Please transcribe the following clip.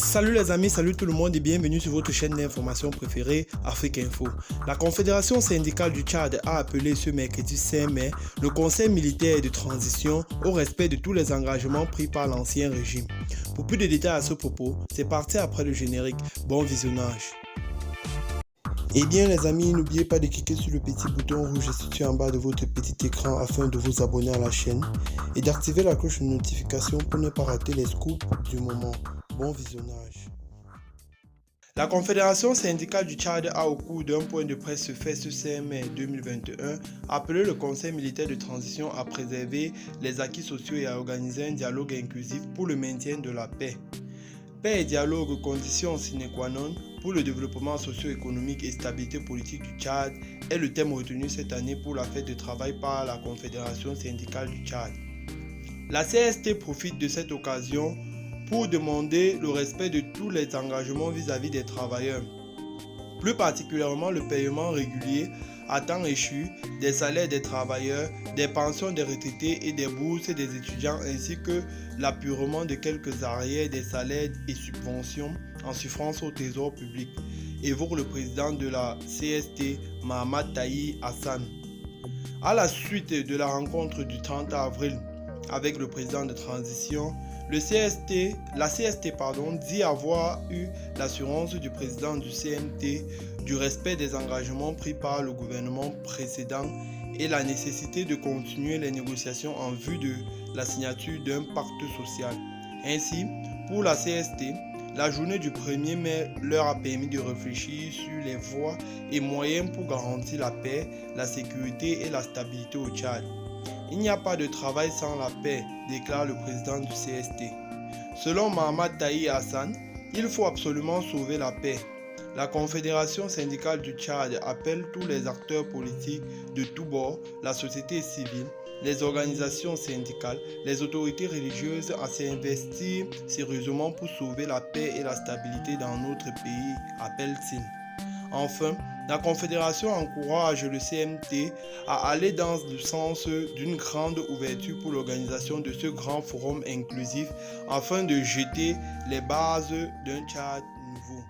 Salut les amis, salut tout le monde et bienvenue sur votre chaîne d'information préférée, Afrique Info. La Confédération syndicale du Tchad a appelé ce mercredi 5 mai le Conseil militaire de transition au respect de tous les engagements pris par l'ancien régime. Pour plus de détails à ce propos, c'est parti après le générique. Bon visionnage. Et bien les amis, n'oubliez pas de cliquer sur le petit bouton rouge situé en bas de votre petit écran afin de vous abonner à la chaîne et d'activer la cloche de notification pour ne pas rater les scoops du moment. Bon visionnage. La Confédération syndicale du Tchad a, au cours d'un point de presse fait ce 5 mai 2021, appelé le Conseil militaire de transition à préserver les acquis sociaux et à organiser un dialogue inclusif pour le maintien de la paix. Paix et dialogue, conditions sine qua non pour le développement socio-économique et stabilité politique du Tchad, est le thème retenu cette année pour la fête de travail par la Confédération syndicale du Tchad. La CST profite de cette occasion pour demander le respect de tous les engagements vis-à-vis des travailleurs, plus particulièrement le paiement régulier à temps échu des salaires des travailleurs, des pensions des retraités et des bourses des étudiants, ainsi que l'apurement de quelques arrières des salaires et subventions en souffrance au trésor public, évoque le président de la CST, Mohamed Tahi Hassan. À la suite de la rencontre du 30 avril avec le président de transition, la CST dit avoir eu l'assurance du président du CMT du respect des engagements pris par le gouvernement précédent et la nécessité de continuer les négociations en vue de la signature d'un pacte social. Ainsi, pour la CST, la journée du 1er mai leur a permis de réfléchir sur les voies et moyens pour garantir la paix, la sécurité et la stabilité au Tchad. Il n'y a pas de travail sans la paix, déclare le président du CST. Selon Mohamed Tahi Hassan, il faut absolument sauver la paix. La Confédération syndicale du Tchad appelle tous les acteurs politiques de tous bords, la société civile, les organisations syndicales, les autorités religieuses à s'investir sérieusement pour sauver la paix et la stabilité dans notre pays, appelle-t-il. Enfin, la Confédération encourage le CMT à aller dans le sens d'une grande ouverture pour l'organisation de ce grand forum inclusif afin de jeter les bases d'un Tchad nouveau.